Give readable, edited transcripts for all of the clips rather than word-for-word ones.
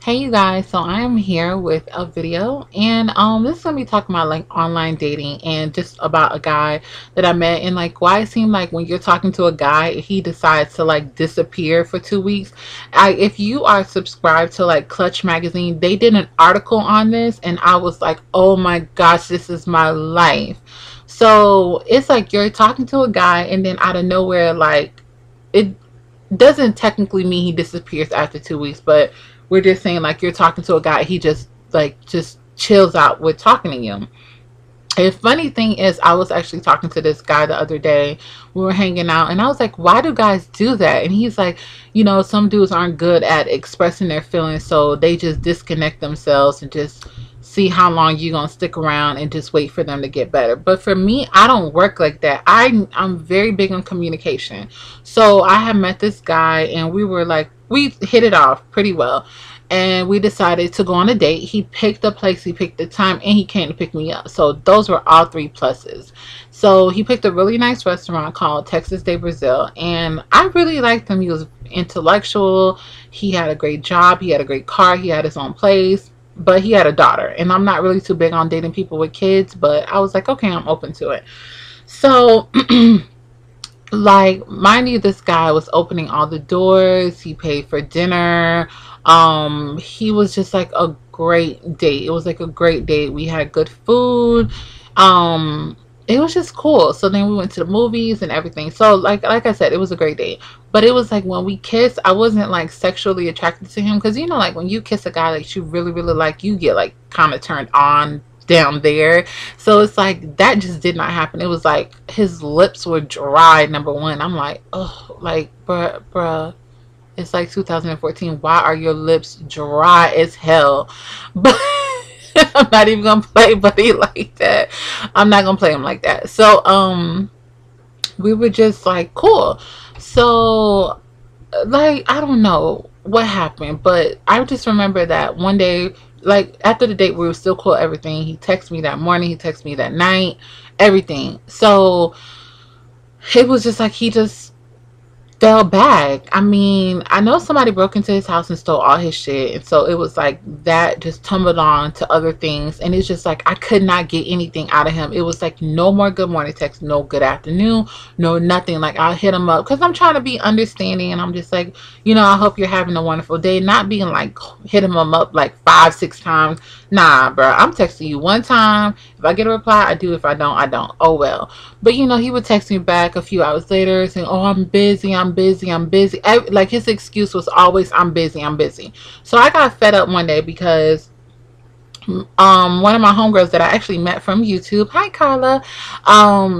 Hey you guys, so I am here with a video and this is gonna be talking about like online dating and just about a guy that I met and like why it seemed like when you're talking to a guy he decides to like disappear for 2 weeks. If you are subscribed to like Clutch magazine, they did an article on this and I was like, oh my gosh, this is my life. So it's like you're talking to a guy and then out of nowhere, like, it doesn't technically mean he disappears after 2 weeks, but we're just saying like you're talking to a guy, he just chills out with talking to you. A funny thing is, I was actually talking to this guy the other day. We were hanging out, and I was like, why do guys do that? And he's like, some dudes aren't good at expressing their feelings, so they just disconnect themselves and just see how long you're going to stick around and just wait for them to get better. But for me, I don't work like that. I'm very big on communication. So I had met this guy, and we hit it off pretty well, and we decided to go on a date. He picked the place, he picked the time, and he came to pick me up. So those were all three pluses. So he picked a really nice restaurant called Texas de Brazil, and I really liked him. He was intellectual, he had a great job, he had a great car, he had his own place, but he had a daughter, and I'm not really too big on dating people with kids, but I was like, okay, I'm open to it. So like, mind you, this guy was opening all the doors, he paid for dinner. He was just like a great date. It was like a great date. We had good food. um it was just cool. So then we went to the movies and everything. So like I said, it was a great date. But it was like when we kissed, I wasn't like sexually attracted to him, because like when you kiss a guy like you really like, you get like kind of turned on down there. So it's like that just did not happen. It was like his lips were dry, number one. I'm like, oh, like, bruh, it's like 2014. Why are your lips dry as hell? But I'm not even gonna play Buddy like that. I'm not gonna play him like that. So we were just like cool. So like, I don't know what happened, but I just remember that one day, like after the date, we were still cool, everything. He texted me that morning, he texted me that night, everything. So it was just like he just fell back. I mean, I know somebody broke into his house and stole all his shit, and so it was like that just tumbled on to other things, and it's just like I could not get anything out of him. It was like no more good morning text, no good afternoon, no nothing. Like, I'll hit him up because I'm trying to be understanding, and I'm just like, I hope you're having a wonderful day, not being like hitting him up like 5 6 times. Nah, bro, I'm texting you one time. If I get a reply, I do. If I don't, I don't. Oh well. But he would text me back a few hours later saying, oh, I'm busy, I'm busy, I'm busy. Like, his excuse was always, I'm busy, I'm busy. So I got fed up one day because one of my homegirls that I actually met from YouTube, hi Carla,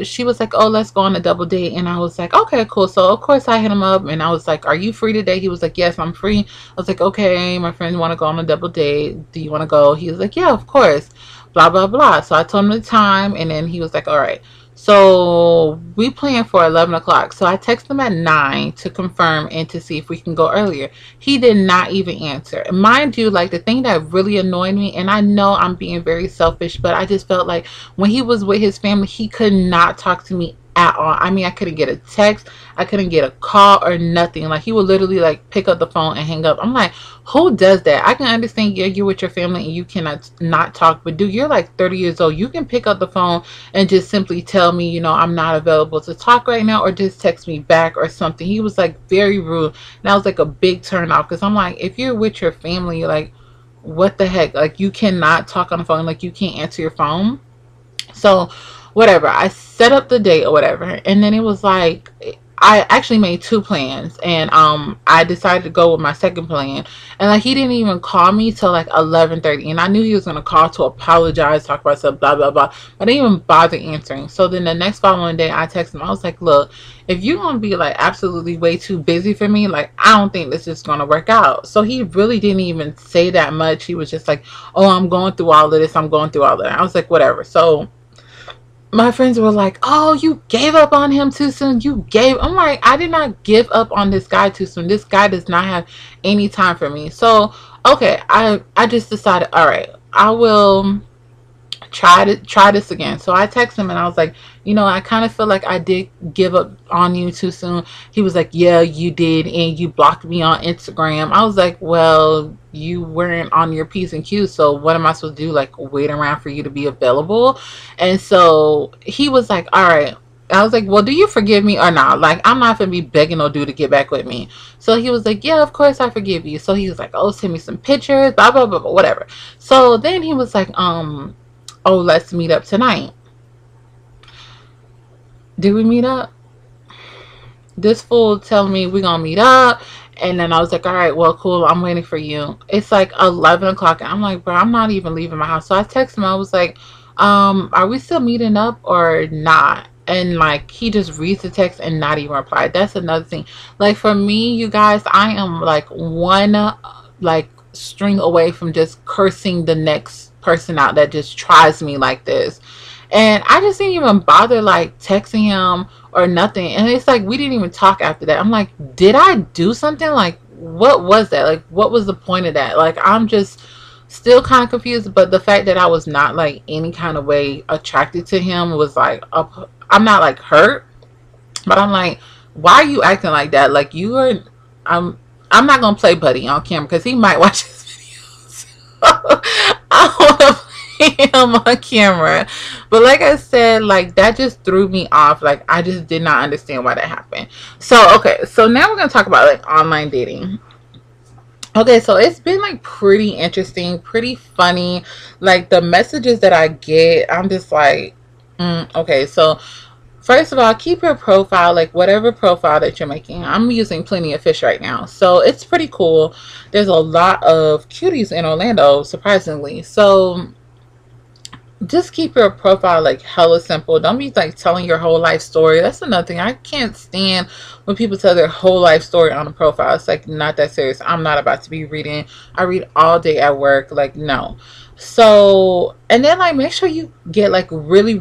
she was like, oh, let's go on a double date. And I was like, okay, cool. So of course I hit him up and I was like, are you free today? He was like, yes, I'm free. I was like, okay, my friends want to go on a double date, do you want to go? He was like, yeah, of course, blah blah blah. So I told him the time, and then he was like, all right. So we planned for 11 o'clock. So I texted him at 9 to confirm and to see if we can go earlier. He did not even answer. And mind you, like, the thing that really annoyed me, and I know I'm being very selfish, but I just felt like when he was with his family, he could not talk to me at all. I mean, I couldn't get a text, I couldn't get a call or nothing. Like, he would literally like pick up the phone and hang up. I'm like, who does that? I can understand, yeah, you're with your family and you cannot not talk, but dude, you're like 30 years old. You can pick up the phone and just simply tell me, I'm not available to talk right now, or just text me back or something. He was like very rude. And that was like a big turn off, because I'm like, if you're with your family, like, what the heck? Like, you cannot talk on the phone, like you can't answer your phone. So whatever, I set up the date or whatever, and then it was like I actually made two plans, and I decided to go with my second plan, and like he didn't even call me till like 11:30, and I knew he was gonna call to apologize, talk about stuff, blah blah blah, but I didn't even bother answering. So then the next following day I texted him. I was like, look, if you're gonna be like absolutely way too busy for me, like, I don't think this is gonna work out. So he really didn't even say that much. He was just like, oh, I'm going through all of this, I'm going through all of that. I was like, whatever. So my friends were like, oh, you gave up on him too soon. I'm like, I did not give up on this guy too soon. This guy does not have any time for me. So okay, I just decided, all right, I will try this again. So I texted him and I was like, you know, I kind of feel like I did give up on you too soon. He was like, yeah, you did, and you blocked me on Instagram. I was like, well, you weren't on your P's and Q's, so what am I supposed to do? Like, wait around for you to be available? And so he was like, all right. I was like, well, do you forgive me or not? Like, I'm not gonna be begging no dude to get back with me. So he was like, yeah, of course I forgive you. So he was like, oh, send me some pictures, blah blah blah, blah, whatever. So then he was like, oh, let's meet up tonight. Did we meet up? This fool telling me we're gonna meet up, and then I was like, all right, well, cool, I'm waiting for you. It's like 11 o'clock, and I'm like, bro, I'm not even leaving my house. So I texted him. I was like, are we still meeting up or not? And like, he just reads the text and not even reply. That's another thing. Like, for me, you guys, I am like one like string away from just cursing the next person out that just tries me like this. And I just didn't even bother like texting him or nothing. And it's like, we didn't even talk after that. I'm like, did I do something? Like, what was that? Like, what was the point of that? Like, I'm just still kind of confused. But the fact that I was not like any kind of way attracted to him was like, I'm not like hurt, but I'm like, why are you acting like that? Like, you are, I'm not gonna play Buddy on camera because he might watch his videos. I don't want to play him on camera. But like I said, like, that just threw me off. Like, I just did not understand why that happened. So okay, so now we're gonna talk about like online dating. Okay, so it's been like pretty interesting, pretty funny. Like, the messages that I get, I'm just like, okay, so first of all, keep your profile, like whatever profile that you're making. I'm using Plenty of Fish right now, so it's pretty cool. There's a lot of cuties in Orlando, surprisingly. So just keep your profile like hella simple. Don't be like telling your whole life story. That's another thing. I can't stand when people tell their whole life story on a profile. It's like not that serious. I'm not about to be reading. I read all day at work. Like, no. So, and then like make sure you get like really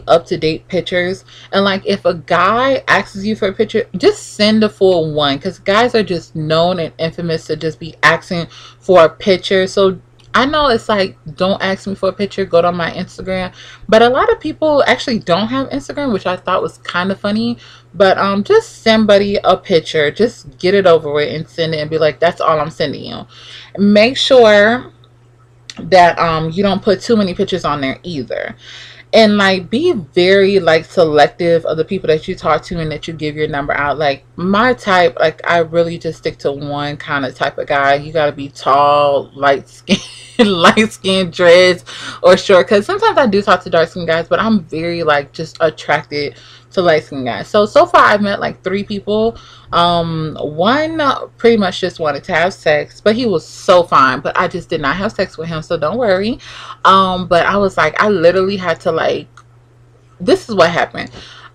up-to-date pictures. And like, if a guy asks you for a picture, just send a full one, because guys are just known and infamous to just be asking for a picture. So I know it's like, don't ask me for a picture, go to my Instagram. But a lot of people actually don't have Instagram, which I thought was kind of funny. But just send somebody a picture, just get it over with and send it and be like, that's all I'm sending you. Make sure that you don't put too many pictures on there either. And like, be very like selective of the people that you talk to and that you give your number out. Like, my type, like, I really just stick to one kind of type of guy. You got to be tall, light skin, light skin, dreads, or short. Because sometimes I do talk to dark skin guys, but I'm very like just attracted to light skin guys. So far I've met like 3 people. One pretty much just wanted to have sex, but he was so fine, but I just did not have sex with him, so don't worry. But I was like, I literally had to like, this is what happened.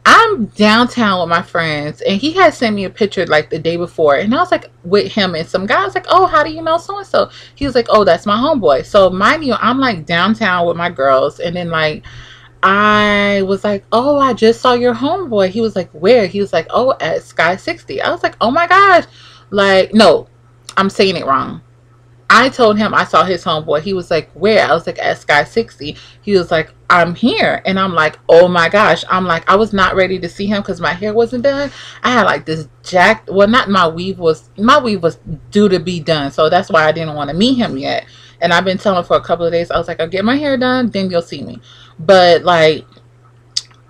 I'm downtown with my friends, and he had sent me a picture like the day before, and I was like with him and some guy. I was like, oh, how do you know so and so? He was like, oh, that's my homeboy. So mind you, I'm like downtown with my girls, and then like I was like, oh, I just saw your homeboy. He was like, where? He was like, oh, at Sky 60. I was like, oh my gosh. Like, no, I'm saying it wrong. I told him I saw his homeboy. He was like, where? I was like, at Sky 60. He was like, I'm here. And I'm like, oh my gosh. I'm like, I was not ready to see him because my hair wasn't done. I had like this jacked, well, not my weave was due to be done. So that's why I didn't want to meet him yet. And I've been telling him for a couple of days. I was like, I'll get my hair done, then you'll see me. But like,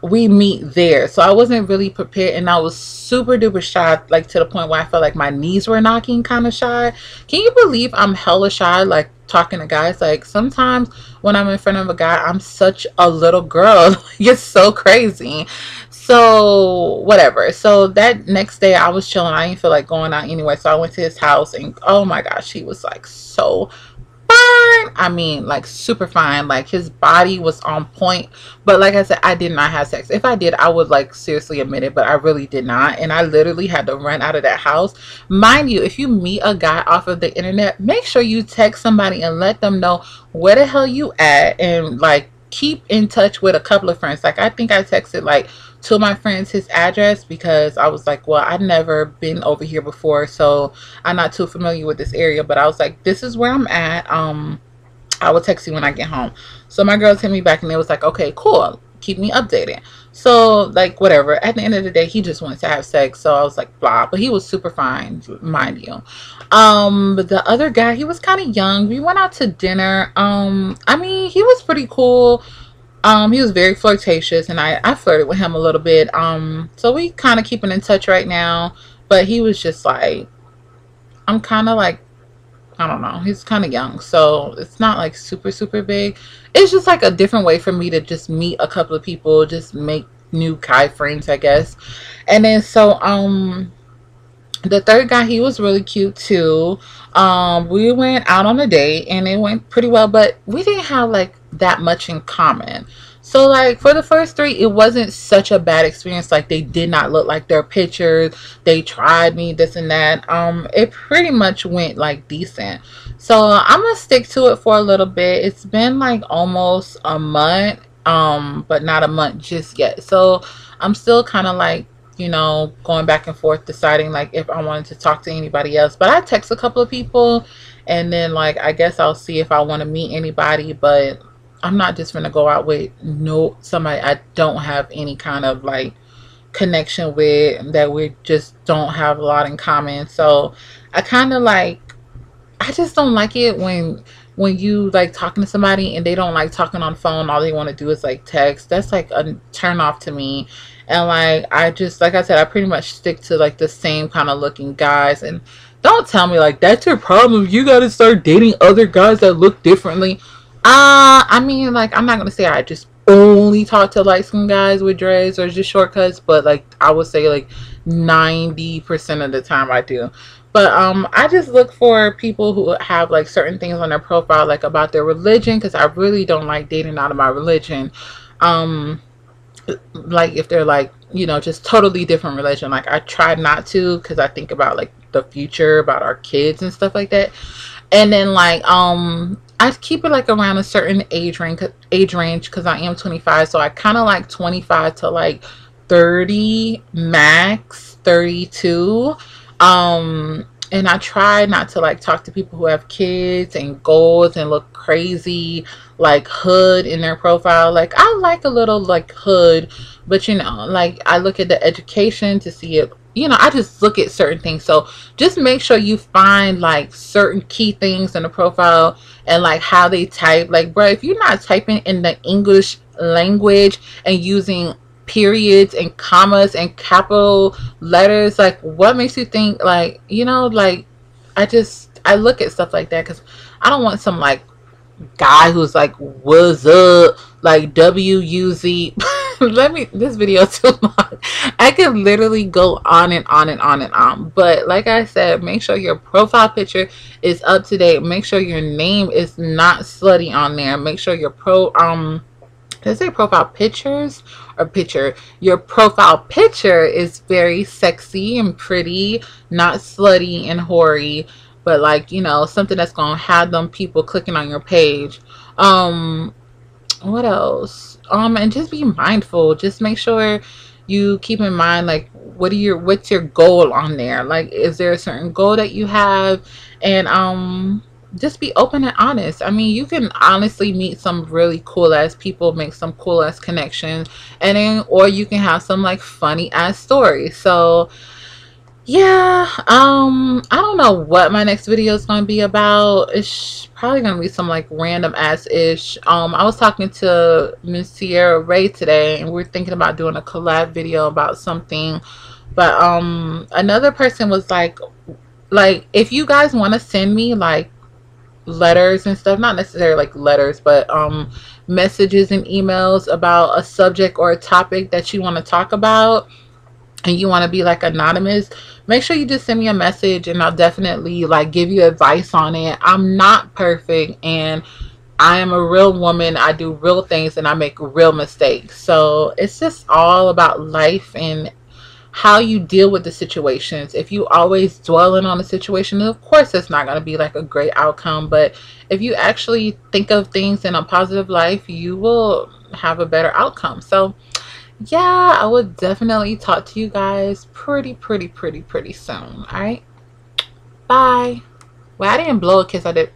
we meet there, so I wasn't really prepared, and I was super duper shy, like to the point where I felt like my knees were knocking, kind of shy. Can you believe I'm hella shy, like talking to guys? Like, sometimes when I'm in front of a guy, I'm such a little girl. It's so crazy. So whatever. So that next day I was chilling. I didn't feel like going out anyway, so I went to his house, and oh my gosh, he was like so fine. I mean, like super fine. Like, his body was on point. But like I said, I did not have sex. If I did, I would like seriously admit it, but I really did not. And I literally had to run out of that house. Mind you, if you meet a guy off of the internet, make sure you text somebody and let them know where the hell you at, and like keep in touch with a couple of friends. Like, I think I texted like 2 of my friends his address, because I was like, well, I've never been over here before, so I'm not too familiar with this area. But I was like, this is where I'm at. I will text you when I get home. So my girls hit me back and they was like, okay, cool, keep me updated. So like whatever, at the end of the day he just wants to have sex, so I was like blah, but he was super fine, mind you. But the other guy, he was kind of young. We went out to dinner. I mean, he was pretty cool. He was very flirtatious, and I flirted with him a little bit. So we kind of keeping in touch right now, but he was just like, I'm kind of like, I don't know, he's kind of young, so it's not like super super big. It's just like a different way for me to just meet a couple of people, just make new guy friends, I guess. And then so the third guy, he was really cute too. We went out on a date and it went pretty well, but we didn't have like that much in common. So like for the first three, it wasn't such a bad experience. Like they did not look like their pictures. They tried me, this and that. It pretty much went like decent. So I'm gonna stick to it for a little bit. It's been like almost a month, but not a month just yet. So I'm still kind of like, you know, going back and forth, deciding like if I wanted to talk to anybody else. But I text a couple of people, and then like I guess I'll see if I want to meet anybody. But I'm not just gonna go out with somebody I don't have any kind of like connection with, that we just don't have a lot in common. So I kind of like, I just don't like it when you like talking to somebody and they don't like talking on the phone. All they want to do is like text. That's like a turn off to me. And like I just, like I said, I pretty much stick to like the same kind of looking guys. And don't tell me like that's your problem, you gotta start dating other guys that look differently. I mean, like I'm not gonna say I just only talk to light skinned guys with dreads or just shortcuts, but like I would say like 90% of the time I do. But I just look for people who have like certain things on their profile, like about their religion, because I really don't like dating out of my religion. Like if they're like, you know, just totally different religion, like I try not to, because I think about like the future, about our kids and stuff like that. And then like I keep it like around a certain age range because I am 25, so I kind of like 25 to like 30 max, 32. And I try not to like talk to people who have kids and goals and look crazy like hood in their profile. Like I like a little like hood, but you know, like I look at the education to see it, you know, I just look at certain things. So just make sure you find like certain key things in the profile and like how they type. Like bro, if you're not typing in the English language and using periods and commas and capital letters, like what makes you think, like, you know, like I look at stuff like that because I don't want some like guy who's like what's up, like WUZ. This video too long. I could literally go on and on and on and on. But like I said, make sure your profile picture is up to date. Make sure your name is not slutty on there. Make sure your let's say profile pictures or picture. Your profile picture is very sexy and pretty, not slutty and hoary, but like, you know, something that's gonna have them people clicking on your page. What else? And just be mindful. Just make sure you keep in mind like what's your goal on there. Like, is there a certain goal that you have? And just be open and honest. I mean, you can honestly meet some really cool ass people, make some cool ass connections, and then or you can have some like funny ass stories. So yeah, I don't know what my next video is going to be about. It's probably going to be some like random ass ish. I was talking to Miss Sierra Ray today and we're thinking about doing a collab video about something. But another person was like if you guys want to send me like letters and stuff, not necessarily like letters, but messages and emails about a subject or a topic that you want to talk about and you want to be like anonymous, make sure you just send me a message and I'll definitely like give you advice on it. I'm not perfect and I am a real woman. I do real things and I make real mistakes. So it's just all about life and how you deal with the situations. If you always dwelling on the situation, of course it's not going to be like a great outcome, but if you actually think of things in a positive life, you will have a better outcome. So yeah, I would definitely talk to you guys pretty soon. All right, bye. Well, I didn't blow a kiss, I did.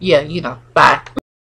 Yeah, you know. Bye.